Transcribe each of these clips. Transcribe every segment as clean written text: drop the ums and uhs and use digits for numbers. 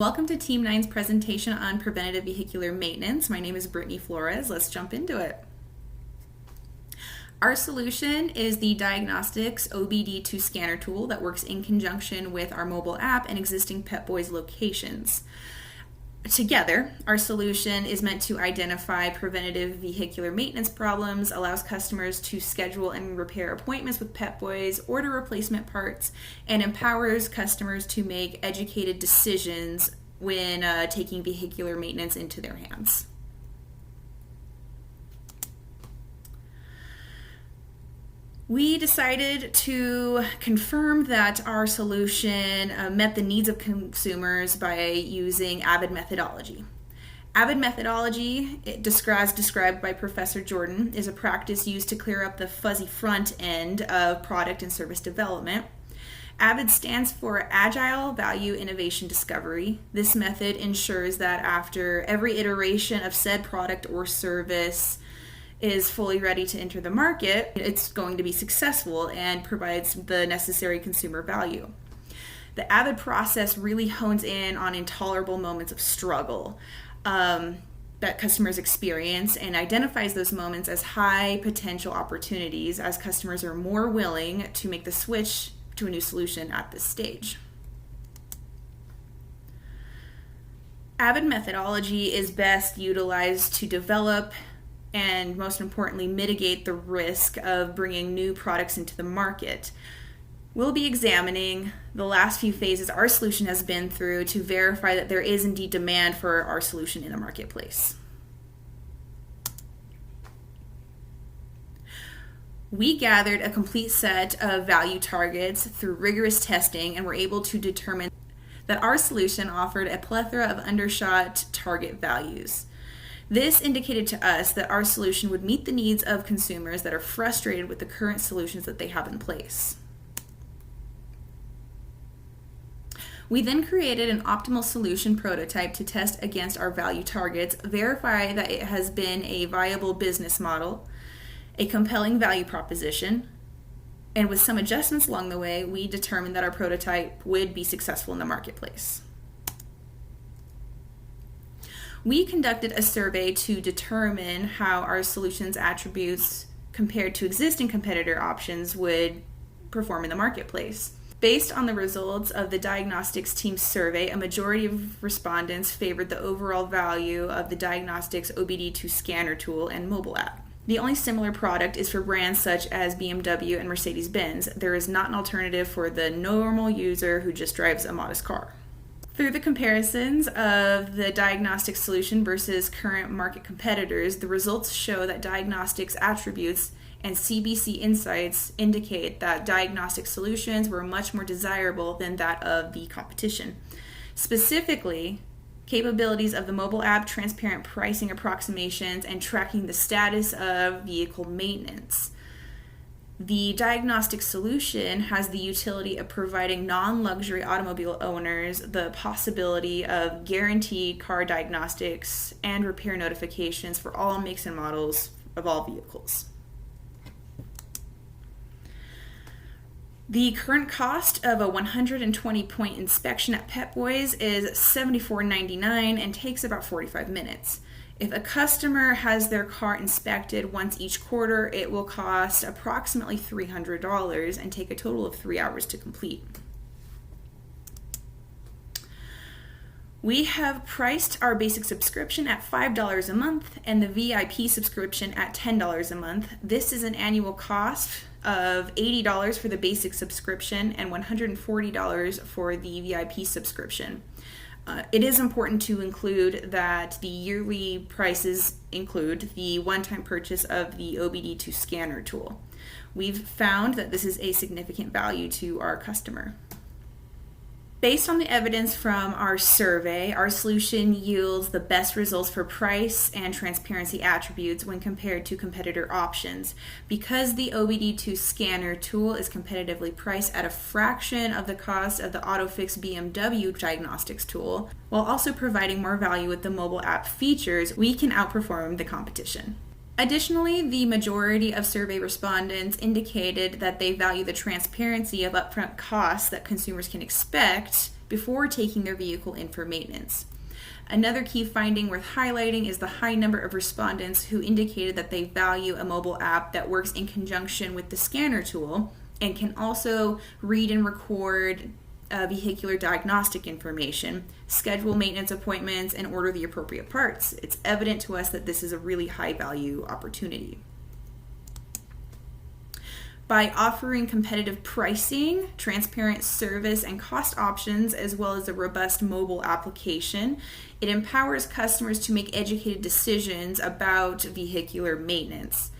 Welcome to Team 9's presentation on preventative vehicular maintenance. My name is Brittany Flores. Let's jump into it. Our solution is the Diagnostics OBD2 scanner tool that works in conjunction with our mobile app and existing Pep Boys locations. Together, our solution is meant to identify preventative vehicular maintenance problems, allows customers to schedule and repair appointments with Pep Boys, order replacement parts, and empowers customers to make educated decisions when taking vehicular maintenance into their hands. We decided to confirm that our solution met the needs of consumers by using AVID methodology. AVID methodology, described by Professor Jordan, is a practice used to clear up the fuzzy front end of product and service development. AVID stands for Agile Value Innovation Discovery. This method ensures that after every iteration of said product or service is fully ready to enter the market, it's going to be successful and provides the necessary consumer value. The AVID process really hones in on intolerable moments of struggle that customers experience and identifies those moments as high potential opportunities as customers are more willing to make the switch to a new solution at this stage. AVID methodology is best utilized to develop and, most importantly, mitigate the risk of bringing new products into the market. We'll be examining the last few phases our solution has been through to verify that there is indeed demand for our solution in the marketplace. We gathered a complete set of value targets through rigorous testing and were able to determine that our solution offered a plethora of undershot target values. This indicated to us that our solution would meet the needs of consumers that are frustrated with the current solutions that they have in place. We then created an optimal solution prototype to test against our value targets, verify that it has been a viable business model, a compelling value proposition, and with some adjustments along the way, we determined that our prototype would be successful in the marketplace. We conducted a survey to determine how our solution's attributes compared to existing competitor options would perform in the marketplace. Based on the results of the diagnostics team survey, a majority of respondents favored the overall value of the diagnostics OBD2 scanner tool and mobile app. The only similar product is for brands such as BMW and Mercedes-Benz. There is not an alternative for the normal user who just drives a modest car. Through the comparisons of the diagnostics solution versus current market competitors, the results show that diagnostics attributes and CBC insights indicate that diagnostic solutions were much more desirable than that of the competition. Specifically, capabilities of the mobile app, transparent pricing approximations, and tracking the status of vehicle maintenance. The diagnostic solution has the utility of providing non-luxury automobile owners the possibility of guaranteed car diagnostics and repair notifications for all makes and models of all vehicles. The current cost of a 120-point inspection at Pep Boys is $74.99 and takes about 45 minutes. If a customer has their car inspected once each quarter, it will cost approximately $300 and take a total of 3 hours to complete. We have priced our basic subscription at $5 a month and the VIP subscription at $10 a month. This is an annual cost of $80 for the basic subscription and $140 for the VIP subscription. It is important to include that the yearly prices include the one-time purchase of the OBD2 scanner tool. We've found that this is a significant value to our customer. Based on the evidence from our survey, our solution yields the best results for price and transparency attributes when compared to competitor options. Because the OBD2 scanner tool is competitively priced at a fraction of the cost of the AutoFix BMW diagnostics tool, while also providing more value with the mobile app features, we can outperform the competition. Additionally, the majority of survey respondents indicated that they value the transparency of upfront costs that consumers can expect before taking their vehicle in for maintenance. Another key finding worth highlighting is the high number of respondents who indicated that they value a mobile app that works in conjunction with the scanner tool and can also read and record vehicular diagnostic information, schedule maintenance appointments, and order the appropriate parts. It's evident to us that this is a really high value opportunity. By offering competitive pricing, transparent service and cost options, as well as a robust mobile application, it empowers customers to make educated decisions about vehicular maintenance.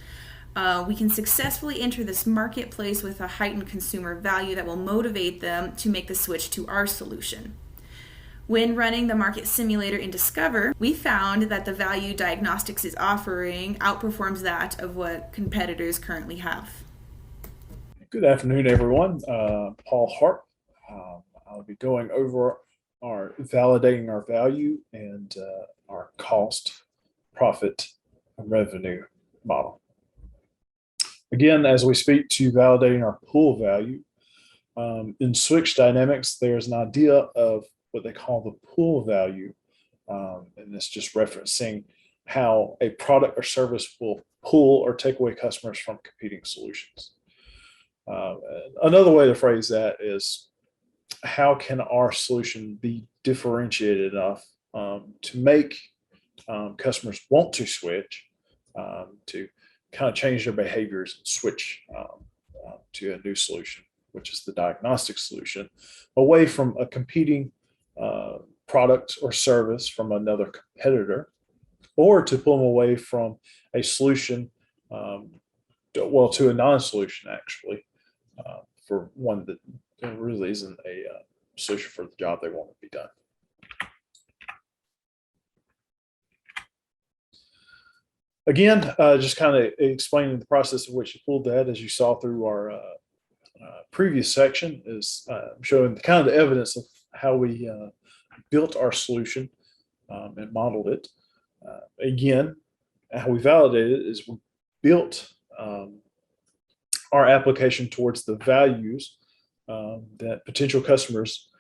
We can successfully enter this marketplace with a heightened consumer value that will motivate them to make the switch to our solution. When running the market simulator in Discover, we found that the value diagnostics is offering outperforms that of what competitors currently have. Good afternoon, everyone. Paul Harpe. I'll be going over our validating our value and our cost, profit, and revenue model. Again, as we speak to validating our pool value, in switch dynamics, there's an idea of what they call the pool value, and it's just referencing how a product or service will pull or take away customers from competing solutions. Another way to phrase that is, how can our solution be differentiated enough to make customers want to switch, to kind of change their behaviors and switch to a new solution, which is the diagnostic solution, away from a competing product or service from another competitor, or to pull them away from a solution, to a non-solution actually, for one that really isn't a solution for the job they want to be done. Again, just kind of explaining the process in which you pulled that, as you saw through our previous section, is showing the kind of the evidence of how we built our solution and modeled it. Again, how we validated it is we built our application towards the values that potential customers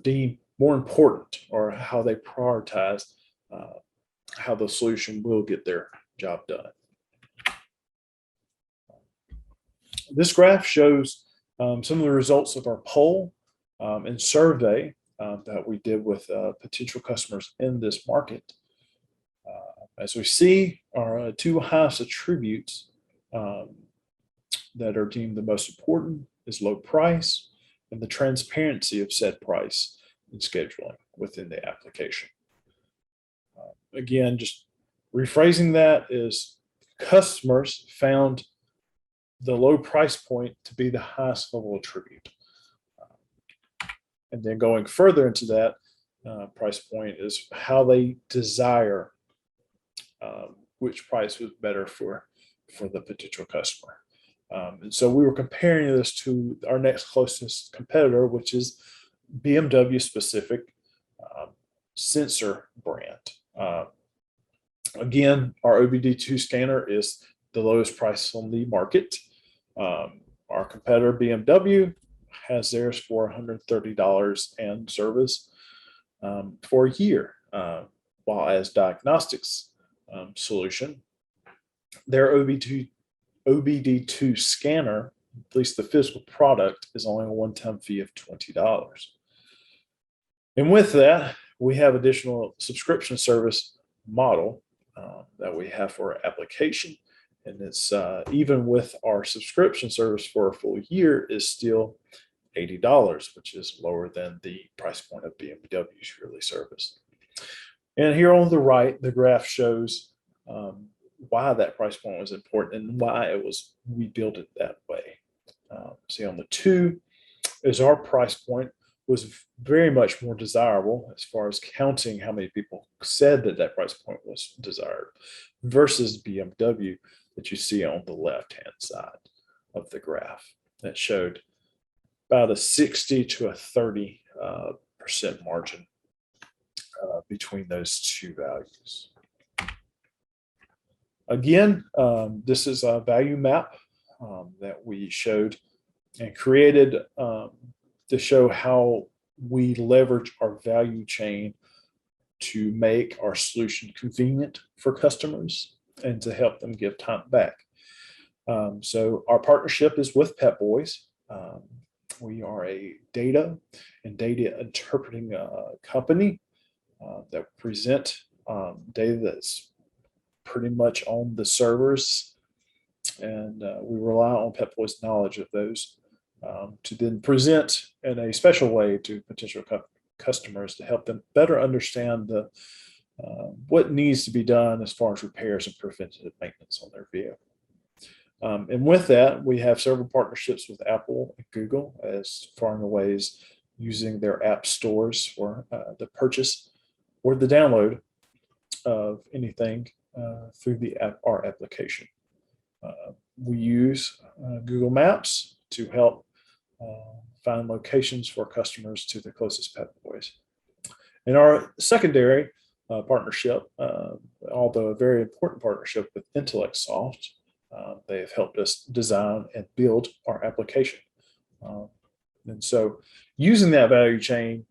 deem more important, or how they prioritize how the solution will get their job done. This graph shows some of the results of our poll and survey that we did with potential customers in this market. As we see, our two highest attributes that are deemed the most important is low price and the transparency of said price and scheduling within the application. Again, just rephrasing that is, customers found the low price point to be the highest level attribute. And then going further into that price point is how they desire which price was better for the potential customer. And so we were comparing this to our next closest competitor, which is BMW specific sensor brand. Again, our OBD2 scanner is the lowest price on the market. Our competitor BMW has theirs for $130 and service for a year, while as diagnostics solution, their OBD2 scanner, at least the physical product, is only a one-time fee of $20. And with that, we have additional subscription service model that we have for our application. And it's even with our subscription service for a full year is still $80, which is lower than the price point of BMW's yearly service. And here on the right, the graph shows why that price point was important and why we built it that way. See, on the 2 is our price point was very much more desirable as far as counting how many people said that price point was desired, versus BMW that you see on the left-hand side of the graph that showed about a 60 to a 30% margin between those two values. Again, this is a value map that we showed and created to show how we leverage our value chain to make our solution convenient for customers and to help them give time back. So our partnership is with Pep Boys. We are a data and data interpreting company that present data that's pretty much on the servers, and we rely on Pep Boys' knowledge of those to then present in a special way to potential customers to help them better understand what needs to be done as far as repairs and preventative maintenance on their vehicle. And with that, we have several partnerships with Apple and Google as far and away as using their app stores for the purchase or the download of anything through our application. We use Google Maps to help find locations for customers to the closest Pep Boys. In our secondary partnership, although a very important partnership with IntellectSoft, they have helped us design and build our application. And so using that value chain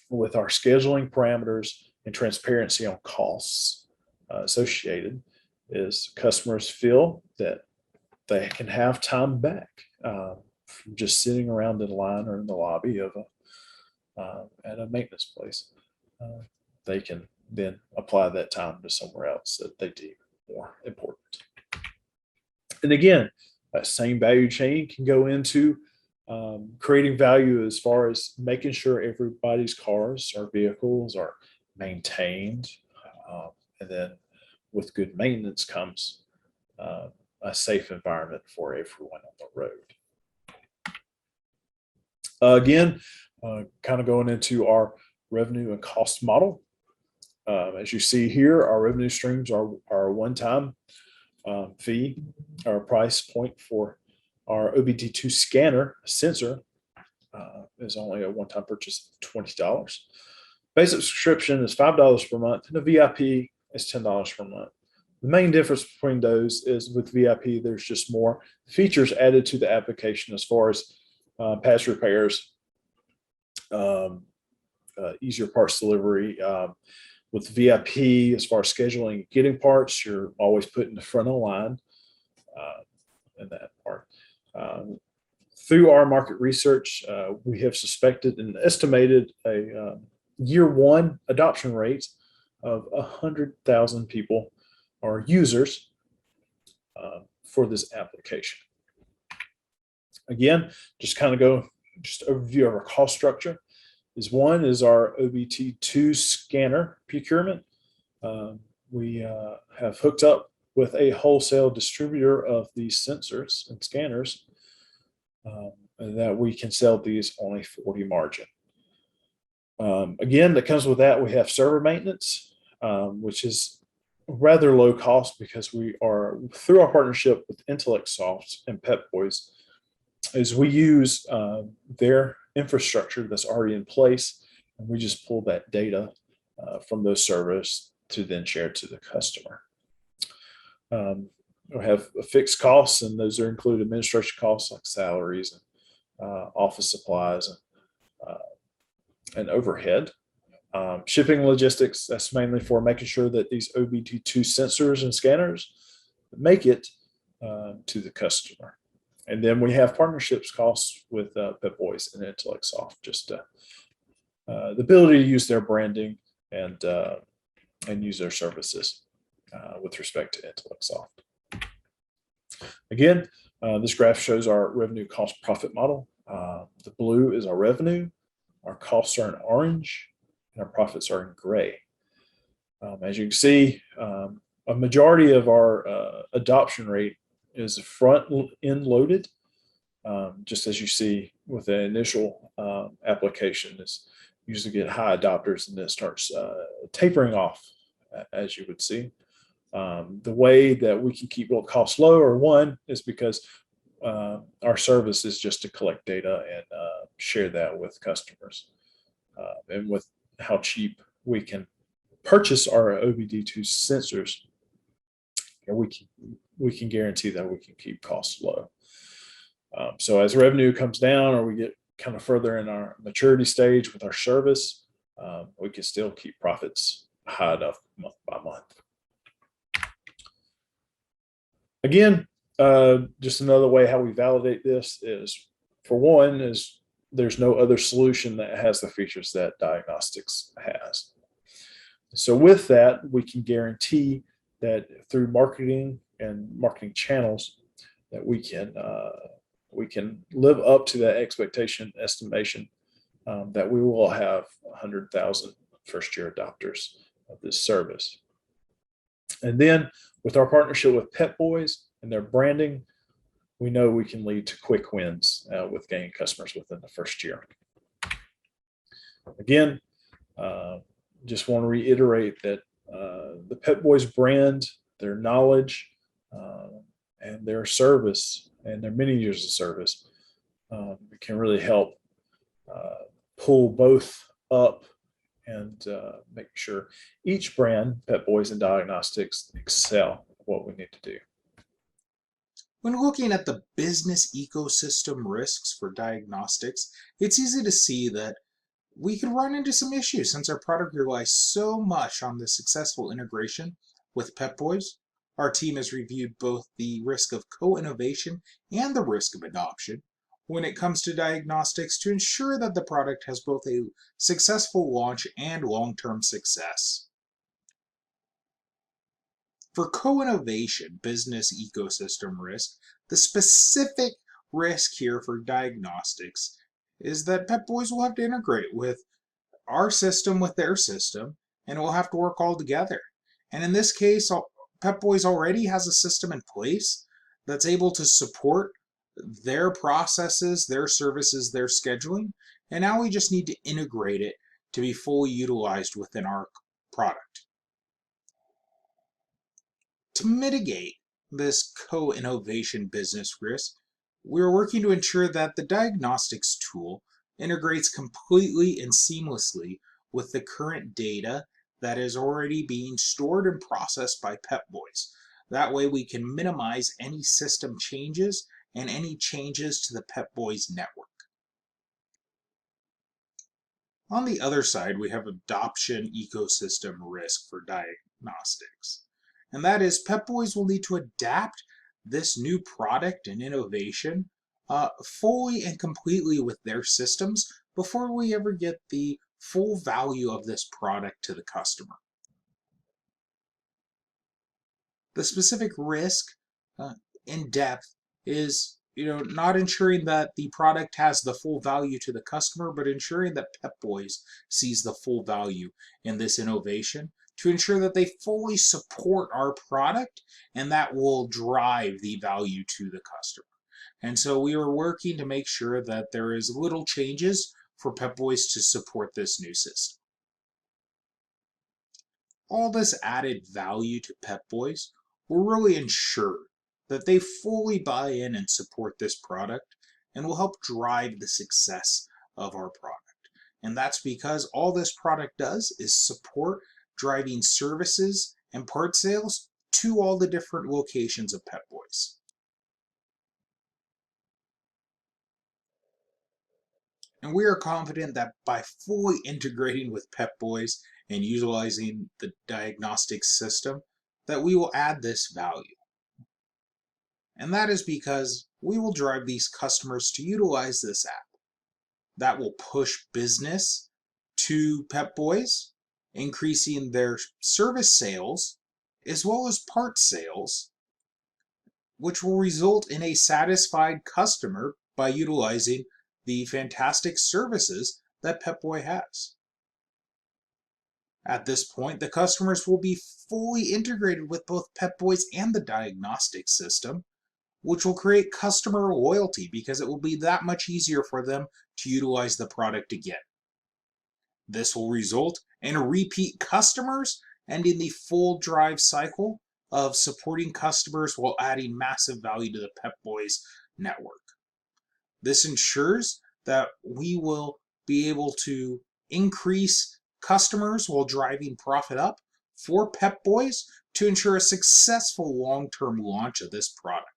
with our scheduling parameters and transparency on costs associated is customers feel that they can have time back from just sitting around in line or in the lobby of at a maintenance place. They can then apply that time to somewhere else that they deem more important. And again, that same value chain can go into creating value as far as making sure everybody's cars or vehicles are maintained. And then with good maintenance comes a safe environment for everyone on the road. Again, kind of going into our revenue and cost model. As you see here, our revenue streams are a one-time fee. Our price point for our OBD2 scanner sensor is only a one-time purchase of $20. Basic subscription is $5 per month, and a VIP is $10 per month. The main difference between those is with VIP, there's just more features added to the application as far as past repairs, easier parts delivery. With VIP, as far as scheduling and getting parts, you're always put in the front of the line in that part. Through our market research, we have suspected and estimated a year one adoption rate of 100,000 people or users for this application. Again, just overview of our cost structure. One is our OBD2 scanner procurement. We have hooked up with a wholesale distributor of these sensors and scanners, and that we can sell these on a 40 margin. Again, that comes with that, we have server maintenance, which is rather low cost because we are, through our partnership with IntellectSoft and Pep Boys, is we use their infrastructure that's already in place, and we just pull that data from those servers to then share to the customer. We have fixed costs, and those are included administration costs like salaries and office supplies and overhead. Shipping logistics, that's mainly for making sure that these OBD2 sensors and scanners make it to the customer. And then we have partnerships costs with Pep Boys and IntellectSoft, just the ability to use their branding and use their services with respect to IntellectSoft. Again, this graph shows our revenue cost profit model. The blue is our revenue, our costs are in orange, and our profits are in gray. As you can see, a majority of our adoption rate is front end loaded, just as you see with the initial application. Is usually get high adopters and then starts tapering off, as you would see. The way that we can keep costs low, or one, is because our service is just to collect data and share that with customers. And with how cheap we can purchase our OBD2 sensors, we can guarantee that we can keep costs low. So as revenue comes down or we get kind of further in our maturity stage with our service, we can still keep profits high enough month by month. Again, just another way how we validate this is, for one, is there's no other solution that has the features that diagnostics has. So with that, we can guarantee that through marketing and marketing channels that we can live up to that expectation estimation that we will have 100,000 first-year adopters of this service. And then with our partnership with Pep Boys and their branding, we know we can lead to quick wins with gaining customers within the first year. Again, just want to reiterate that the Pep Boys brand, their knowledge, and their service, and their many years of service, can really help pull both up and make sure each brand, Pep Boys and Diagnostics, excel at what we need to do. When looking at the business ecosystem risks for diagnostics, it's easy to see that we could run into some issues since our product relies so much on the successful integration with Pep Boys. Our team has reviewed both the risk of co-innovation and the risk of adoption when it comes to diagnostics to ensure that the product has both a successful launch and long-term success. For co-innovation business ecosystem risk, the specific risk here for diagnostics is that Pep Boys will have to integrate with our system with their system, and it will have to work all together. And in this case, Pep Boys already has a system in place that's able to support their processes, their services, their scheduling, and now we just need to integrate it to be fully utilized within our product. To mitigate this co-innovation business risk, we're working to ensure that the diagnostics tool integrates completely and seamlessly with the current data that is already being stored and processed by Pep Boys. That way we can minimize any system changes and any changes to the Pep Boys network. On the other side, we have adoption ecosystem risk for diagnostics. And that is, Pep Boys will need to adapt this new product and innovation fully and completely with their systems before we ever get the full value of this product to the customer. The specific risk in depth is not ensuring that the product has the full value to the customer, but ensuring that Pep Boys sees the full value in this innovation to ensure that they fully support our product, and that will drive the value to the customer. And so we are working to make sure that there is little changes for Pep Boys to support this new system. All this added value to Pep Boys will really ensure that they fully buy in and support this product and will help drive the success of our product. And that's because all this product does is support driving services and part sales to all the different locations of Pep Boys. And we are confident that by fully integrating with Pep Boys and utilizing the diagnostics system, that we will add this value. And that is because we will drive these customers to utilize this app. That will push business to Pep Boys, increasing their service sales as well as part sales, which will result in a satisfied customer by utilizing the fantastic services that Pep Boy has. At this point, the customers will be fully integrated with both Pep Boys and the diagnostic system, which will create customer loyalty because it will be that much easier for them to utilize the product again. This will result in repeat customers and in the full drive cycle of supporting customers while adding massive value to the Pep Boys network. This ensures that we will be able to increase customers while driving profit up for Pep Boys to ensure a successful long-term launch of this product.